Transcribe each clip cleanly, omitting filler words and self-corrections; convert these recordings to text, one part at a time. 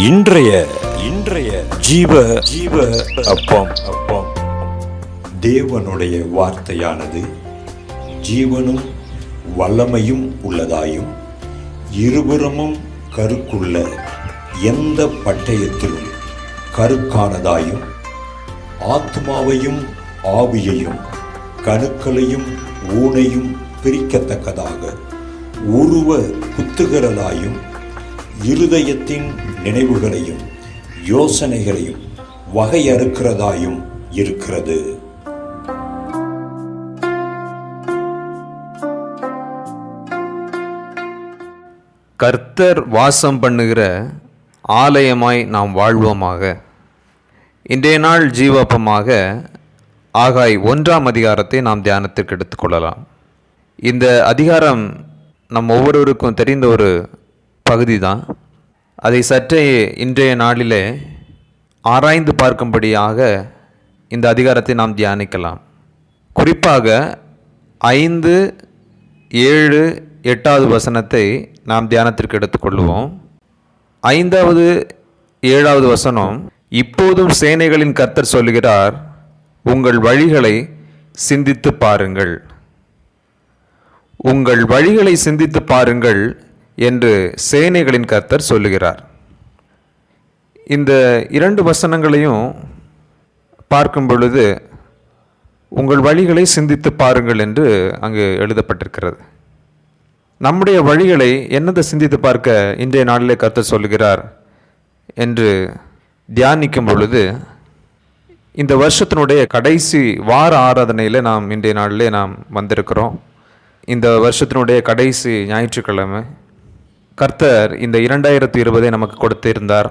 இன்றைய இன்றைய ஜீவ ஜீவ அப்பம் அப்பம் தேவனுடைய வார்த்தையானது ஜீவனும் வல்லமையும் உள்ளதாயும் இருபுறமும் கருக்குள்ள எந்த பட்டயத்திலும் கருக்கானதாயும் ஆத்மாவையும் ஆவியையும் கணுக்களையும் ஊனையும் பிரிக்கத்தக்கதாக உருவ குத்துகிறதாயும் இருதயத்தின் நினைவுகளையும் யோசனைகளையும் வகையறுக்கிறதாயும் இருக்கிறது. கர்த்தர் வாசம் பண்ணுகிற ஆலயமாய் நாம் வாழ்வோமாக. இன்றைய நாள் ஜீவப்பமாக ஆகாய் 1ஆம் அதிகாரத்தை நாம் தியானத்திற்கு எடுத்துக்கொள்ளலாம். இந்த அதிகாரம் நம் ஒவ்வொருவருக்கும் தெரிந்த ஒரு பகுதி தான். அதை சற்றே இன்றைய நாளிலே ஆராய்ந்து பார்க்கும்படியாக இந்த அதிகாரத்தை நாம் தியானிக்கலாம். குறிப்பாக 5, 7, 8வது வசனத்தை நாம் தியானத்திற்கு எடுத்துக்கொள்வோம். 5வது 7வது வசனம், இப்போதும் சேனைகளின் கர்த்தர் சொல்லுகிறார், உங்கள் வழிகளை சிந்தித்து பாருங்கள், உங்கள் வழிகளை சிந்தித்து பாருங்கள் என்று சேனைகளின் கர்த்தர் சொல்லுகிறார். இந்த 2 வசனங்களையும் பார்க்கும் பொழுது உங்கள் வழிகளை சிந்தித்து பாருங்கள் என்று அங்கு எழுதப்பட்டிருக்கிறது. நம்முடைய வழிகளை என்னதை சிந்தித்து பார்க்க இன்றைய நாளிலே கர்த்தர் சொல்லுகிறார் என்று தியானிக்கும் பொழுது, இந்த வருஷத்தினுடைய கடைசி வார ஆராதனையில் நாம் இன்றைய நாளிலே நாம் வந்திருக்கிறோம். இந்த வருஷத்தினுடைய கடைசி ஞாயிற்றுக்கிழமை கர்த்தர் இந்த 2020 நமக்கு கொடுத்திருந்தார்.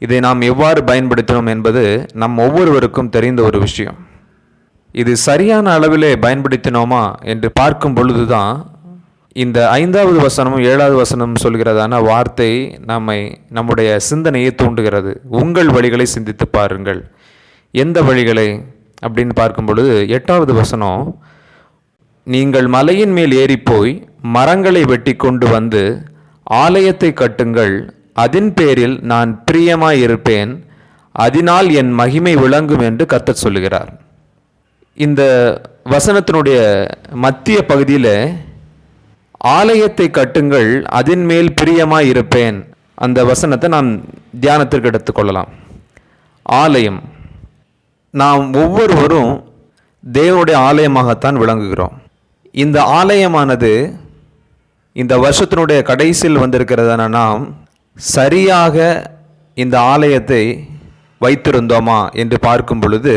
இதை நாம் எவ்வாறு பயன்படுத்தினோம் என்பது நம் ஒவ்வொருவருக்கும் தெரிந்த ஒரு விஷயம். இது சரியான அளவிலே பயன்படுத்தினோமா என்று பார்க்கும் பொழுதுதான் இந்த 5வது வசனமும் 7வது வசனமும் சொல்கிறதான வார்த்தை நம்முடைய சிந்தனையை தூண்டுகிறது. உங்கள் வழிகளை சிந்தித்து பாருங்கள். எந்த வழிகளை அப்படின்னு பார்க்கும் பொழுது 8வது வசனம், நீங்கள் மலையின் மேல் ஏறிப்போய் மரங்களை வெட்டி கொண்டு வந்து ஆலயத்தை கட்டுங்கள், அதன் பேரில் நான் பிரியமாயிருப்பேன், அதனால் என் மகிமை விளங்கும் என்று கர்த்தர் சொல்லுகிறார். இந்த வசனத்தினுடைய மத்திய பகுதியில் ஆலயத்தை கட்டுங்கள், அதன் மேல் பிரியமாயிருப்பேன், அந்த வசனத்தை நாம் தியானத்திற்கு எடுத்துக்கொள்ளலாம். ஆலயம், நாம் ஒவ்வொருவரும் தேவனுடைய ஆலயமாகத்தான் விளங்குகிறோம். இந்த ஆலயமானது இந்த வருஷத்தினுடைய கடைசியில் வந்திருக்கிறதான நாம் சரியாக இந்த ஆலயத்தை வைத்திருந்தோமா என்று பார்க்கும் பொழுது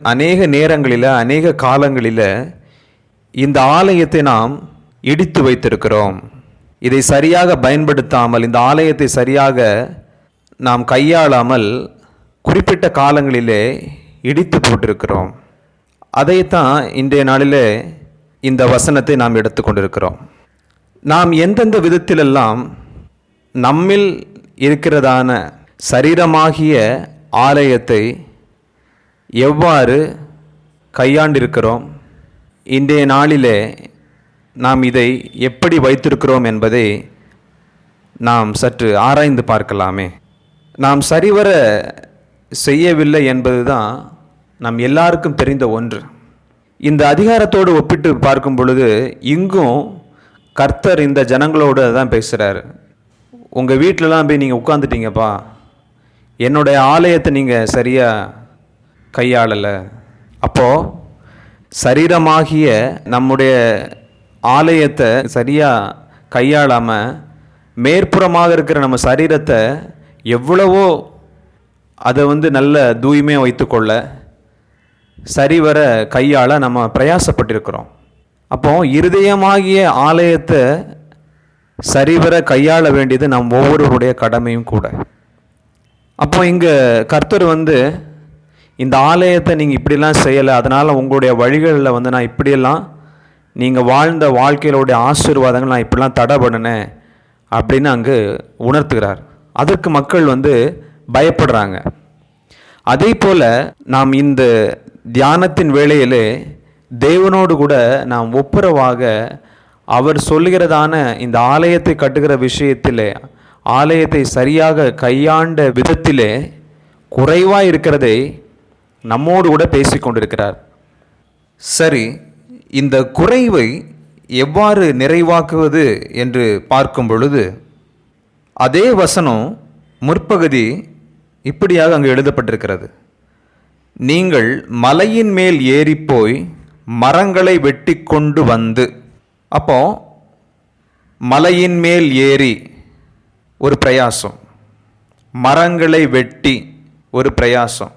அநேக நேரங்களில் அநேக காலங்களில் இந்த ஆலயத்தை நாம் இடித்து வைத்திருக்கிறோம். இதை சரியாக பயன்படுத்தாமல், இந்த ஆலயத்தை சரியாக நாம் கையாளாமல் குறிப்பிட்ட காலங்களிலே இடித்து போட்டிருக்கிறோம். அதைத்தான் இன்றைய நாளிலே இந்த வசனத்தை நாம் எடுத்துக்கொண்டிருக்கிறோம். நாம் எந்தெந்த விதத்திலெல்லாம் நம்மில் இருக்கிறதான சரீரமாகிய ஆலயத்தை எவ்வாறு கையாண்டிருக்கிறோம், இன்றைய நாளிலே நாம் இதை எப்படி வைத்திருக்கிறோம் என்பதை நாம் சற்று ஆராய்ந்து பார்க்கலாமே. நாம் சரிவர செய்யவில்லை என்பதுதான் நம் எல்லாருக்கும் தெரிந்த ஒன்று. இந்த அதிகாரத்தோடு ஒப்பிட்டு பார்க்கும் பொழுது இங்கும் கர்த்தர் இந்த ஜனங்களோடு தான் பேசுகிறாரு. உங்கள் வீட்டிலலாம் போய் நீங்கள் உட்காந்துட்டீங்கப்பா, என்னுடைய ஆலயத்தை நீங்கள் சரியாக கையாளலை. அப்போது சரீரமாகிய நம்முடைய ஆலயத்தை சரியாக கையாளாமல் மேற்புறமாக இருக்கிற நம்ம சரீரத்தை எவ்வளவோ அதை நல்ல தூய்மையாக வைத்துக்கொள்ள சரிவர கையாள நம்ம பிரயாசப்பட்டிருக்கிறோம். அப்போ இருதயமாகிய ஆலயத்தை சரிவர கையாள வேண்டியது நம் ஒவ்வொருவருடைய கடமையும் கூட. அப்போ இங்கே கர்த்தர் இந்த ஆலயத்தை நீங்கள் இப்படிலாம் செய்யலை, அதனால் உங்களுடைய வழிகளில் நான் இப்படியெல்லாம் நீங்கள் வாழ்ந்த வாழ்க்கையிலுடைய ஆசீர்வாதங்கள் நான் இப்படிலாம் தடை பண்ணினேன் அப்படின்னு அங்கு உணர்த்துகிறார். அதற்கு மக்கள் பயப்படுறாங்க. அதே போல் நாம் இந்த தியானத்தின் வேளையிலே தேவனோடு கூட நாம் ஒப்புரவாக அவர் சொல்லுகிறதான இந்த ஆலயத்தை கட்டுகிற விஷயத்திலே ஆலயத்தை சரியாக கையாண்ட விதத்திலே குறைவாக இருக்கிறதை நம்மோடு கூட பேசிக்கொண்டிருக்கிறார். சரி, இந்த குறைவை எவ்வாறு நிறைவாக்குவது என்று பார்க்கும் பொழுது அதே வசனம் முற்பகுதி இப்படியாக அங்கு எழுதப்பட்டிருக்கிறது. நீங்கள் மலையின் மேல் ஏறிப்போய் மரங்களை வெட்டி கொண்டு வந்து. அப்போ மலையின் மேல் ஏறி ஒரு பிரயாசம், மரங்களை வெட்டி ஒரு பிரயாசம்,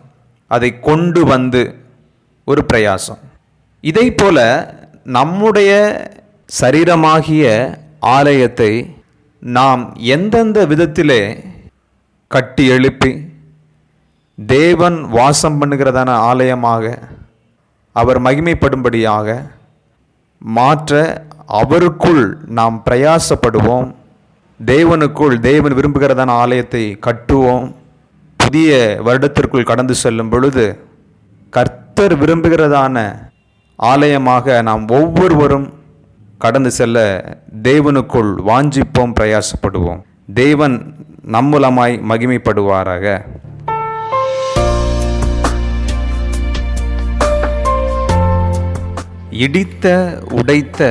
அதை கொண்டு வந்து ஒரு பிரயாசம். இதை போல நம்முடைய சரீரமாகிய ஆலயத்தை நாம் எந்தெந்த விதத்திலே கட்டி எழுப்பி தேவன் வாசம் பண்ணுகிறதான ஆலயமாக அவர் மகிமைப்படும்படியாக மாற்ற அவருக்குள் நாம் பிரயாசப்படுவோம். தேவனுக்குள் தேவன் விரும்புகிறதான ஆலயத்தை கட்டுவோம். புதிய வருடத்திற்குள் கடந்து செல்லும் பொழுது கர்த்தர் விரும்புகிறதான ஆலயமாக நாம் ஒவ்வொருவரும் கடந்து செல்ல தேவனுக்குள் வாஞ்சிப்போம், பிரயாசப்படுவோம். தேவன் நம்மூலமாய் மகிமைப்படுவாராக. இடித்த உடைத்த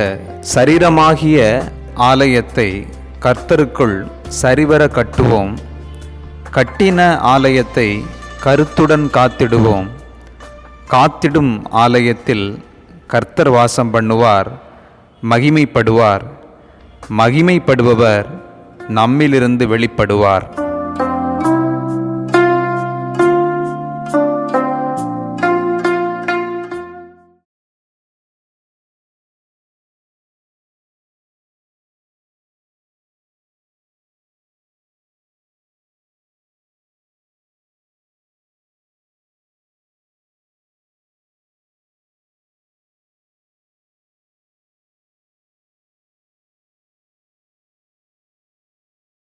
சரீரமாகிய ஆலயத்தை கர்த்தருக்குள் சரிவர கட்டுவோம். கட்டின ஆலயத்தை கருத்துடன் காத்திடுவோம். காத்திடும் ஆலயத்தில் கர்த்தர் வாசம் பண்ணுவார், மகிமைப்படுவார். மகிமைப்படுபவர் நம்மிலிருந்து வெளிப்படுவார்.